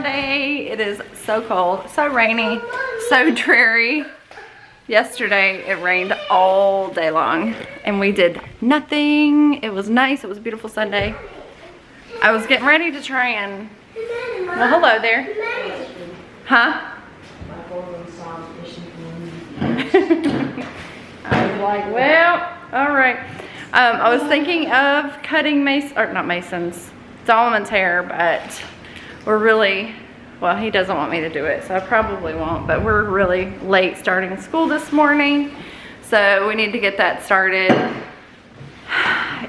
Monday. It is so cold, so rainy, so dreary. Yesterday it rained all day long and we did nothing. It was nice. It was a beautiful Sunday. I was getting ready to try and, well, hello there. Huh? I was like, well, all right. I was thinking of cutting not Mason's, Solomon's hair, but we're really, well, he doesn't want me to do it, so I probably won't, but we're really late starting school this morning, so we need to get that started.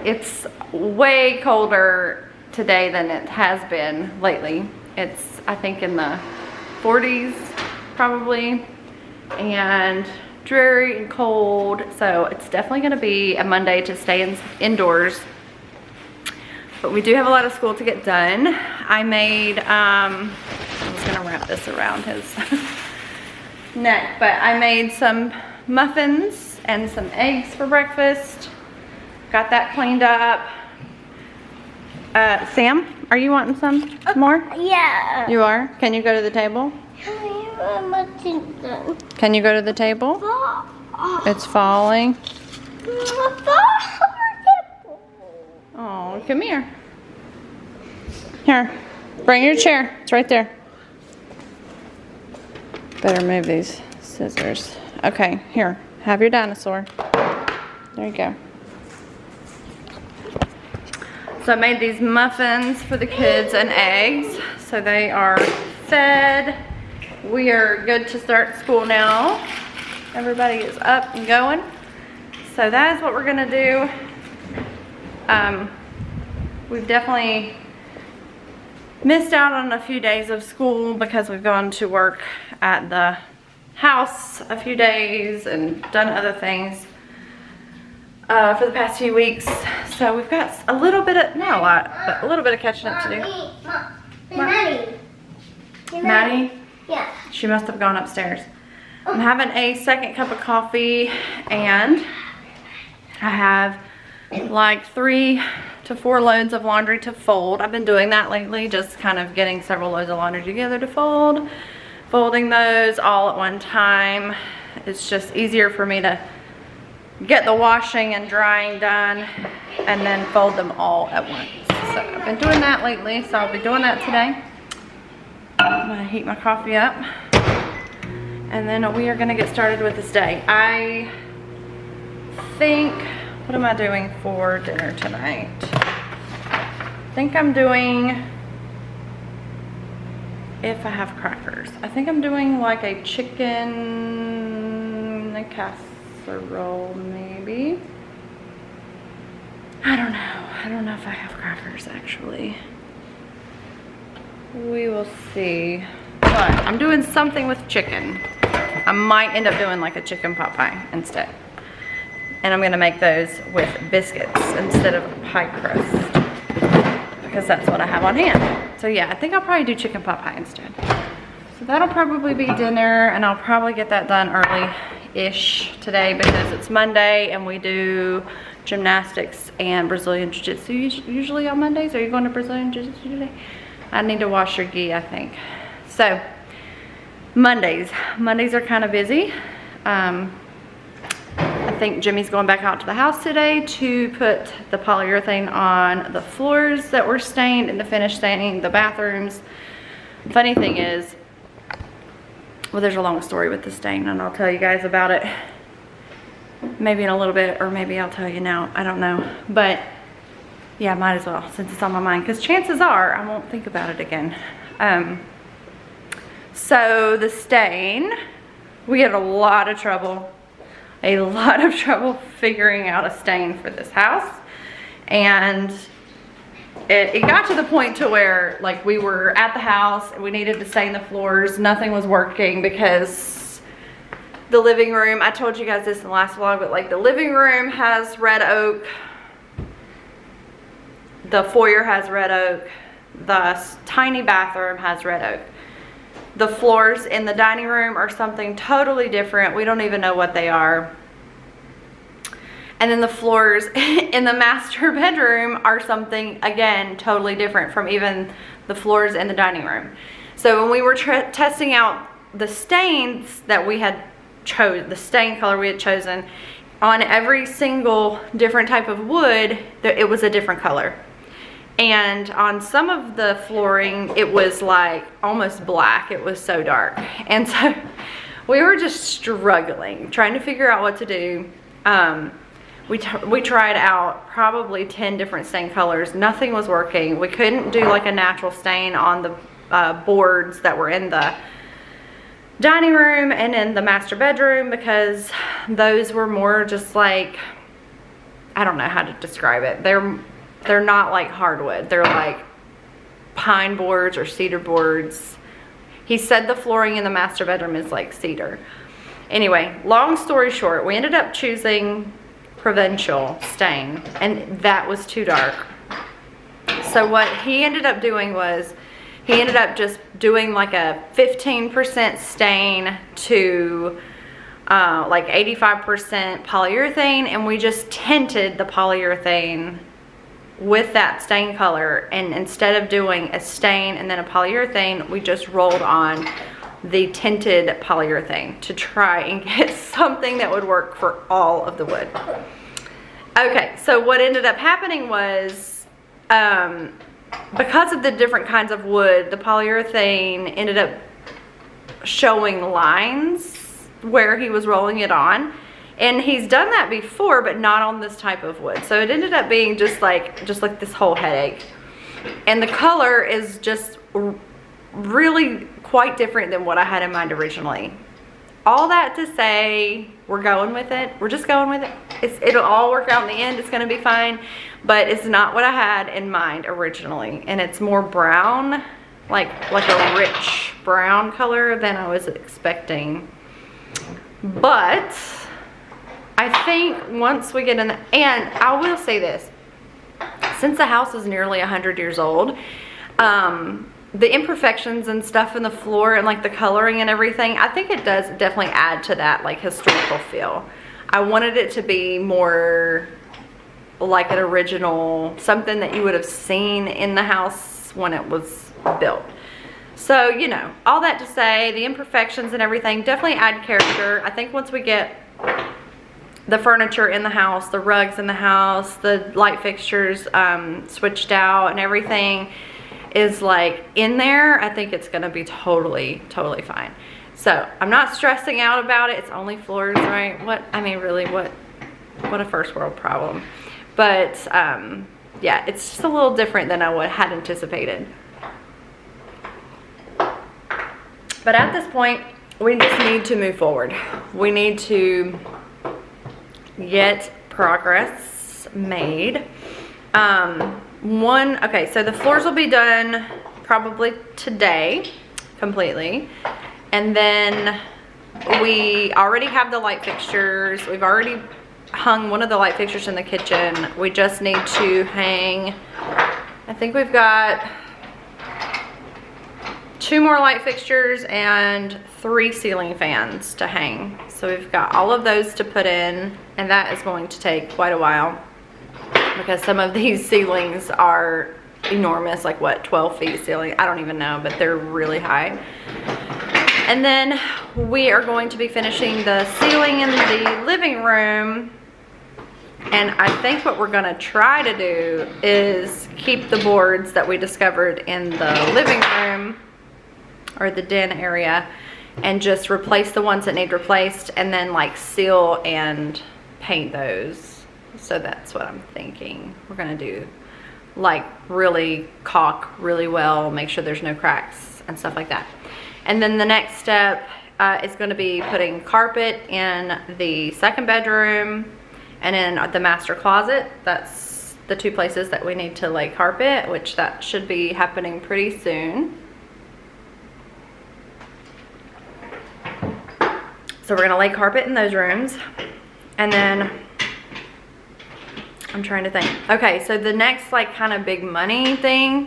It's way colder today than it has been lately. It's, I think, in the 40s probably, and dreary and cold, so it's definitely going to be a Monday to stay indoors. But we do have a lot of school to get done. I made, I was going to wrap this around his neck, but I made some muffins and some eggs for breakfast. Got that cleaned up. Sam, are you wanting some more? Yeah. You are? Can you go to the table? Can you go to the table? It's falling. Oh, come here. Here, bring your chair. It's right there. Better move these scissors. Okay, here, have your dinosaur. There you go. So I made these muffins for the kids and eggs. So they are fed. We are good to start school now. Everybody is up and going. So that is what we're gonna do. We've definitely missed out on a few days of school because we've gone to work at the house a few days and done other things for the past few weeks. So we've got a little bit of, not a lot, but a little bit of catching up to do. Maddie? Yeah. She must have gone upstairs. I'm having a second cup of coffee and I have like 3 to 4 loads of laundry to fold. I've been doing that lately, just kind of getting several loads of laundry together to fold. Folding those all at one time. It's just easier for me to get the washing and drying done and then fold them all at once. So I've been doing that lately, so I'll be doing that today. I'm gonna heat my coffee up and then we are gonna get started with this day. I think, what am I doing for dinner tonight? I think I'm doing, if I have crackers, I think I'm doing like a chicken casserole maybe. I don't know if I have crackers actually. We will see. But I'm doing something with chicken. I might end up doing like a chicken pot pie instead. And I'm gonna make those with biscuits instead of pie crust because that's what I have on hand. So yeah, I think I'll probably do chicken pot pie instead. So that'll probably be dinner and I'll probably get that done early-ish today because it's Monday and we do gymnastics and Brazilian Jiu-Jitsu usually on Mondays. Are you going to Brazilian Jiu-Jitsu today? I need to wash your gi, I think. So Mondays are kind of busy. I think Jimmy's going back out to the house today to put the polyurethane on the floors that were stained and to finish staining the bathrooms. Funny thing is, well, there's a long story with the stain and I'll tell you guys about it maybe in a little bit, or maybe I'll tell you now, I don't know. But yeah, might as well since it's on my mind because chances are I won't think about it again. So the stain, we had a lot of trouble figuring out a stain for this house, and it got to the point to where like we were at the house and we needed to stain the floors. Nothing was working because the living room, I told you guys this in the last vlog, but like the living room has red oak, the foyer has red oak, the tiny bathroom has red oak. The floors in the dining room are something totally different. We don't even know what they are. And then the floors in the master bedroom are something, again, totally different from even the floors in the dining room. So when we were testing out the stains that we had the stain color we had chosen, on every single different type of wood, it was a different color. And on some of the flooring, it was like almost black. It was so dark. And so we were just struggling, trying to figure out what to do. We tried out probably 10 different stain colors. Nothing was working. We couldn't do like a natural stain on the boards that were in the dining room and in the master bedroom, because those were more just like, I don't know how to describe it. They're not like hardwood. They're like pine boards or cedar boards. He said the flooring in the master bedroom is like cedar. Anyway, long story short, we ended up choosing provincial stain, and that was too dark. So what he ended up doing was, he ended up just doing like a 15% stain to like 85% polyurethane, and we just tinted the polyurethane with that stain color. And instead of doing a stain and then a polyurethane, we just rolled on the tinted polyurethane to try and get something that would work for all of the wood. Okay, so what ended up happening was, because of the different kinds of wood, the polyurethane ended up showing lines where he was rolling it on. And he's done that before, but not on this type of wood. So it ended up being just like this whole headache. And the color is just really quite different than what I had in mind originally. All that to say, we're going with it. We're just going with it. It'll all work out in the end. It's going to be fine. But it's not what I had in mind originally. And it's more brown, like a rich brown color than I was expecting. But I think once we get in and I will say this, since the house is nearly 100 years old, the imperfections and stuff in the floor and like the coloring and everything, I think it does definitely add to that like historical feel. I wanted it to be more like an original, something that you would have seen in the house when it was built. So, you know, all that to say, the imperfections and everything definitely add character. I think once we get the furniture in the house, the rugs in the house, the light fixtures switched out, and everything is like in there, I think it's gonna be totally fine. So I'm not stressing out about it. It's only floors, right? Really, what a first world problem. But yeah, it's just a little different than I had anticipated. But at this point, we just need to move forward. We need to get progress made. Okay, so the floors will be done probably today, completely. And then we already have the light fixtures. We've already hung one of the light fixtures in the kitchen. We just need to hang, I think we've got 2 more light fixtures and 3 ceiling fans to hang. So we've got all of those to put in, and that is going to take quite a while because some of these ceilings are enormous, like what, 12 feet ceiling? I don't even know, but they're really high. And then we are going to be finishing the ceiling in the living room. And I think what we're gonna try to do is keep the boards that we discovered in the living room or the den area and just replace the ones that need replaced, and then like seal and paint those. So that's what I'm thinking we're gonna do, like really caulk really well, make sure there's no cracks and stuff like that. And then the next step is going to be putting carpet in the second bedroom and in the master closet. That's the 2 places that we need to lay carpet, which that should be happening pretty soon. So we're going to lay carpet in those rooms. And then I'm trying to think. Okay, so the next like kind of big money thing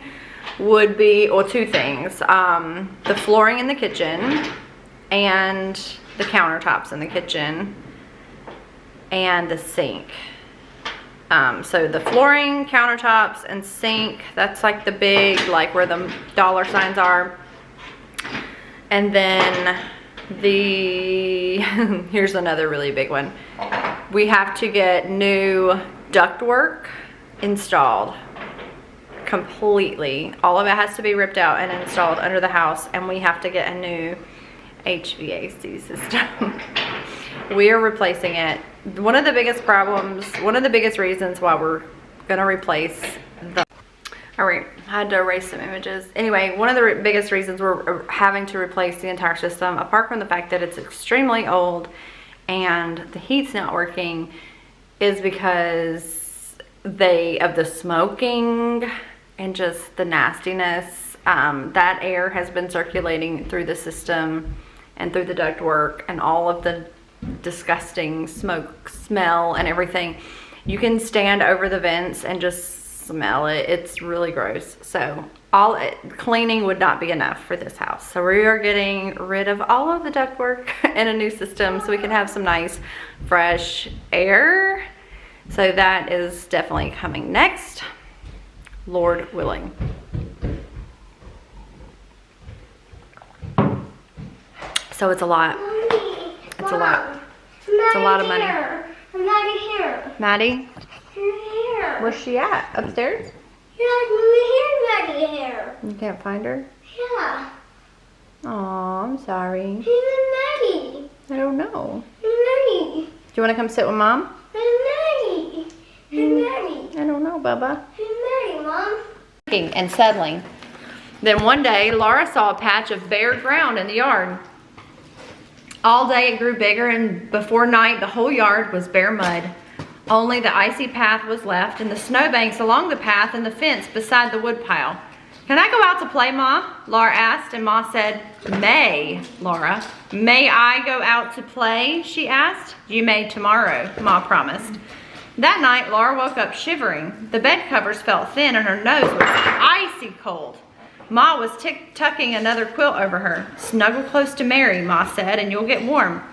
would be, or 2 things, the flooring in the kitchen and the countertops in the kitchen and the sink. So the flooring, countertops, and sink, that's like the big, like where the dollar signs are. And then here's another really big one. We have to get new ductwork installed completely. All of it has to be ripped out and installed under the house, and we have to get a new HVAC system. We are replacing it. One of the biggest reasons why we're gonna replace all right, I had to erase some images. Anyway, one of the biggest reasons we're having to replace the entire system, apart from the fact that it's extremely old and the heat's not working, is because of the smoking and just the nastiness. That air has been circulating through the system and through the ductwork, and all of the disgusting smoke smell and everything. You can stand over the vents and just smell it. It's really gross. So cleaning would not be enough for this house. So we are getting rid of all of the ductwork and a new system so we can have some nice fresh air. So that is definitely coming next, Lord willing. So it's a lot. It's a lot. It's a lot of money. Maddie here. Maddie? Here. Where's she at? Upstairs? Yeah, Maddie here. You can't find her? Yeah. Aw, I'm sorry. Who's Maddie? I don't know. Maddie. Do you want to come sit with Mom? Maddie. Maddie. I don't know, Bubba. Maddie, Mom. And settling. Then one day, Laura saw a patch of bare ground in the yard. All day it grew bigger, and before night the whole yard was bare mud. Only the icy path was left, and the snowbanks along the path and the fence beside the woodpile. Can I go out to play, Ma? Laura asked, and Ma said, May, Laura. May I go out to play? She asked. You may tomorrow, Ma promised. That night, Laura woke up shivering. The bed covers felt thin, and her nose was icy cold. Ma was tucking another quilt over her. Snuggle close to Mary, Ma said, and you'll get warm.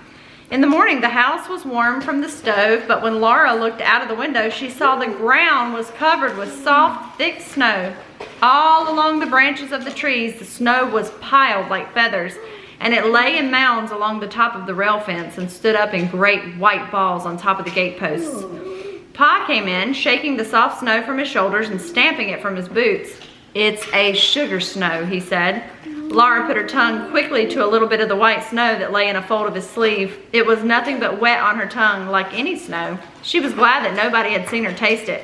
In the morning, the house was warm from the stove, but when Laura looked out of the window, she saw the ground was covered with soft, thick snow. All along the branches of the trees, the snow was piled like feathers, and it lay in mounds along the top of the rail fence and stood up in great white balls on top of the gateposts. Pa came in, shaking the soft snow from his shoulders and stamping it from his boots. It's a sugar snow, he said. Laura put her tongue quickly to a little bit of the white snow that lay in a fold of his sleeve. It was nothing but wet on her tongue, like any snow. She was glad that nobody had seen her taste it.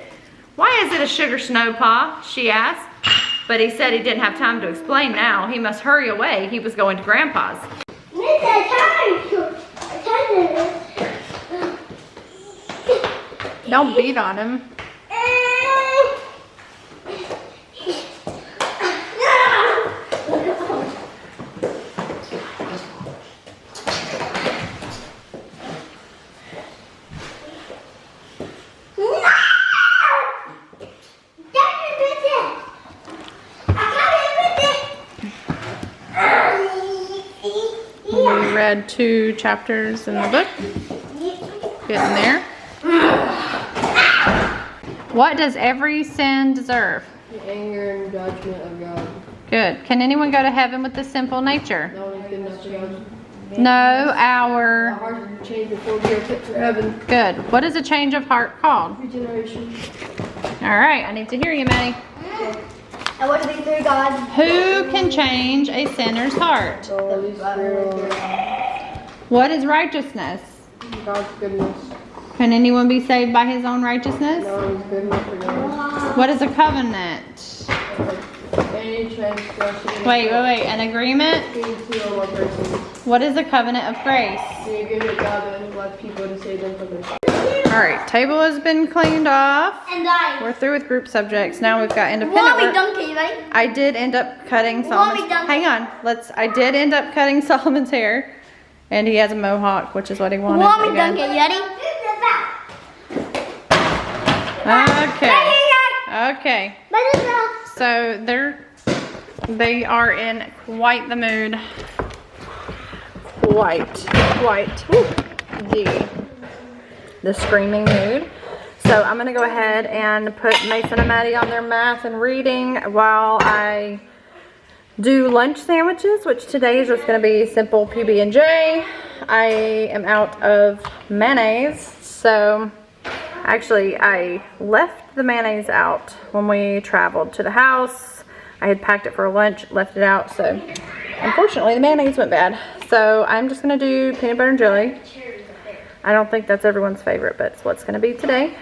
Why is it a sugar snow, Pa? She asked. But he said he didn't have time to explain now. He must hurry away. He was going to Grandpa's. Don't beat on him. We read 2 chapters in the book. Getting there. What does every sin deserve? The anger and judgment of God. Good. Can anyone go to heaven with a simple nature? No one's good enough to judge. No, Our our... hearts are changed before we are fit for heaven. Good. What is a change of heart called? Regeneration. All right, I need to hear you, Maddie. I want to be through God. Who can change a sinner's heart? The Holy Spirit. What is righteousness? God's goodness. Can anyone be saved by his own righteousness? No one's good enough for God. What is a covenant? Any transgression. Wait. An agreement? Between 2 or more persons. What is a covenant of grace? The agreement God that left people to save them from their sins. All right, table has been cleaned off. And I. We're through with group subjects. Now we've got independent Mommy work. dunk it, right? I did end up cutting Solomon's. Mommy dunk. Hang on. I did end up cutting Solomon's hair, and he has a mohawk, which is what he wanted. Mommy again. dunk it, ready? Okay. So they are in quite the mood. Quite the screaming mood. So I'm gonna go ahead and put Mason and Maddie on their math and reading while I do lunch sandwiches, which today is just gonna be simple PB&J. I am out of mayonnaise, so actually I left the mayonnaise out when we traveled to the house. I had packed it for lunch, left it out, so unfortunately the mayonnaise went bad. So I'm just gonna do peanut butter and jelly. I don't think that's everyone's favorite, but it's what's gonna be today.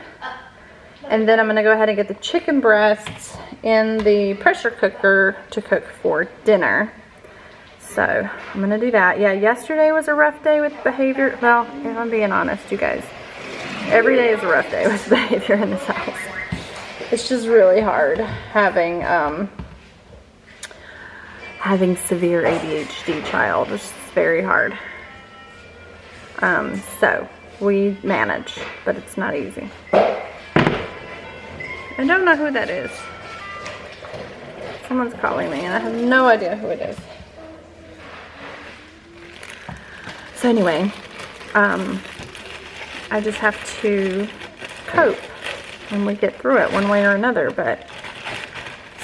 And then I'm gonna go ahead and get the chicken breasts in the pressure cooker to cook for dinner. So I'm gonna do that. Yeah, yesterday was a rough day with behavior. Well, if I'm being honest, you guys, every day is a rough day with behavior in this house. It's just really hard having severe ADHD child. It's just very hard. So we manage, but it's not easy. I don't know who that is. Someone's calling me and I have no idea who it is. So anyway, I just have to cope when we get through it one way or another, but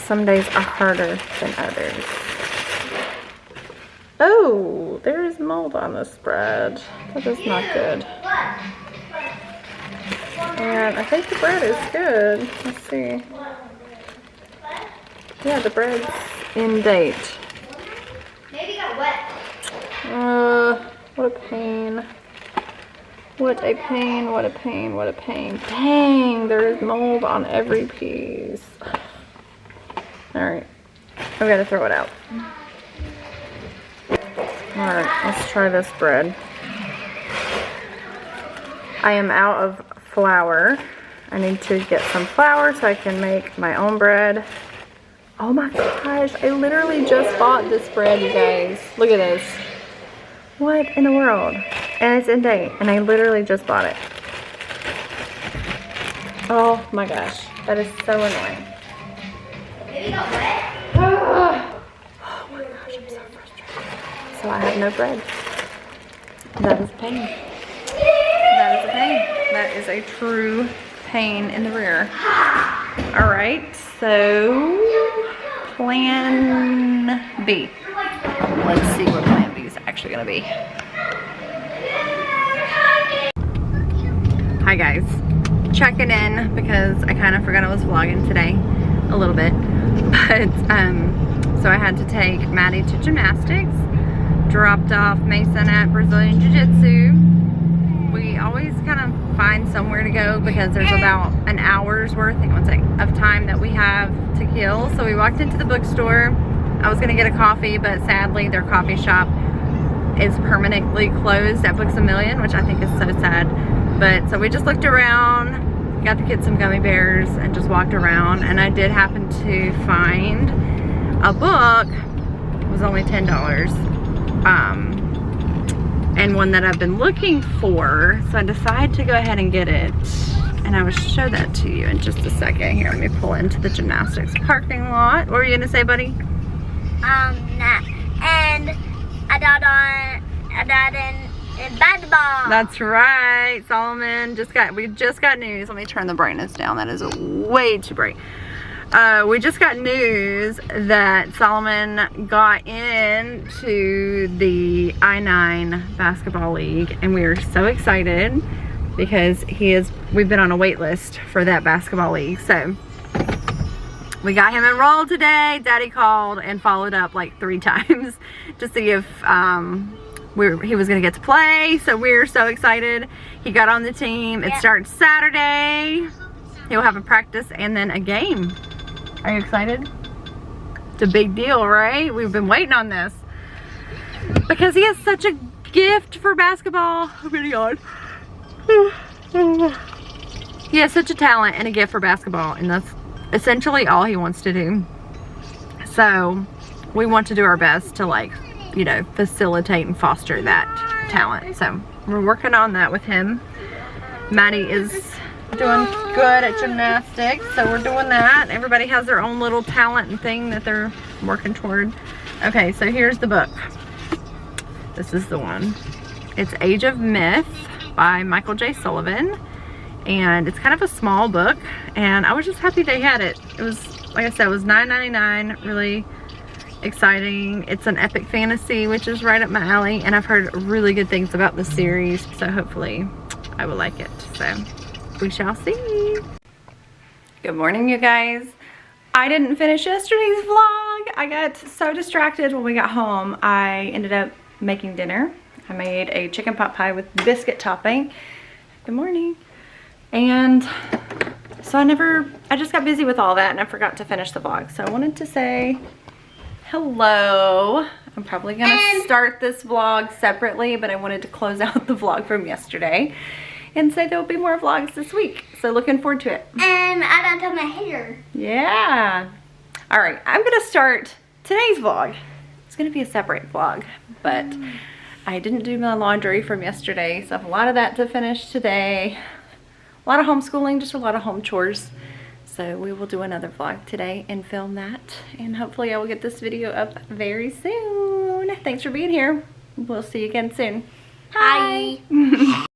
some days are harder than others. Oh, there is mold on this bread. That is not good. And I think the bread is good. Let's see. Yeah, the bread's in date. Maybe got wet. What a pain. What a pain, what a pain, what a pain. Dang, there is mold on every piece. Alright, I've got to throw it out. Alright, let's try this bread. I am out of flour. I need to get some flour so I can make my own bread. Oh my gosh, I literally just bought this bread, you guys. Look at this. What in the world? And it's in date, and I literally just bought it. Oh my gosh, that is so annoying. Maybe got wet. Oh my gosh, I'm so frustrated. So I have no bread. That is pain. That is a pain. That is a true pain in the rear. All right, so plan B. Let's see what plan B is actually gonna be. Hi guys, checking in because I kind of forgot I was vlogging today a little bit, but so I had to take Maddie to gymnastics, dropped off Mason at Brazilian Jiu-Jitsu. We always kind of find somewhere to go because there's about an hour's worth, hang on one second, of time that we have to kill. So we walked into the bookstore. I was gonna get a coffee, but sadly their coffee shop is permanently closed at Books A Million, which I think is so sad. But so we just looked around, got the kids some gummy bears, and just walked around. And I did happen to find a book. It was only $10. And one that I've been looking for, so I decided to go ahead and get it. And I will show that to you in just a second. Here, let me pull into the gymnastics parking lot. What were you gonna say, buddy? And I got in basketball. That's right, Solomon. We just got news. Let me turn the brightness down. That is way too bright. We just got news that Solomon got into the I-9 basketball league, and we are so excited because we've been on a wait list for that basketball league. So we got him enrolled today. Daddy called and followed up like 3 times to see if he was gonna get to play. So we're so excited. He got on the team. It starts Saturday. He'll have a practice and then a game. Are you excited? It's a big deal, right? We've been waiting on this because he has such a gift for basketball. I'm getting yawn. He has such a talent and a gift for basketball, and that's essentially all he wants to do. So we want to do our best to, like, you know, facilitate and foster that talent. So we're working on that with him. Maddie is doing good at gymnastics, so we're doing that. Everybody has their own little talent and thing that they're working toward. Okay, so here's the book. This is the one. It's Age of Myth by Michael J. Sullivan, and it's kind of a small book, and I was just happy they had it. It was, like I said, it was $9.99, really exciting. It's an epic fantasy, which is right up my alley, and I've heard really good things about the series, so hopefully I will like it. So we shall see. Good morning, you guys. I didn't finish yesterday's vlog. I got so distracted when we got home. I ended up making dinner. I made a chicken pot pie with biscuit topping. Good morning. And so I just got busy with all that and I forgot to finish the vlog. So I wanted to say hello. I'm probably gonna start this vlog separately, but I wanted to close out the vlog from yesterday and say there will be more vlogs this week. So looking forward to it. And I don't have my hair. Yeah. All right, I'm gonna start today's vlog. It's gonna be a separate vlog, but I didn't do my laundry from yesterday, so I have a lot of that to finish today. A lot of homeschooling, just a lot of home chores. So we will do another vlog today and film that. And hopefully I will get this video up very soon. Thanks for being here. We'll see you again soon. Bye.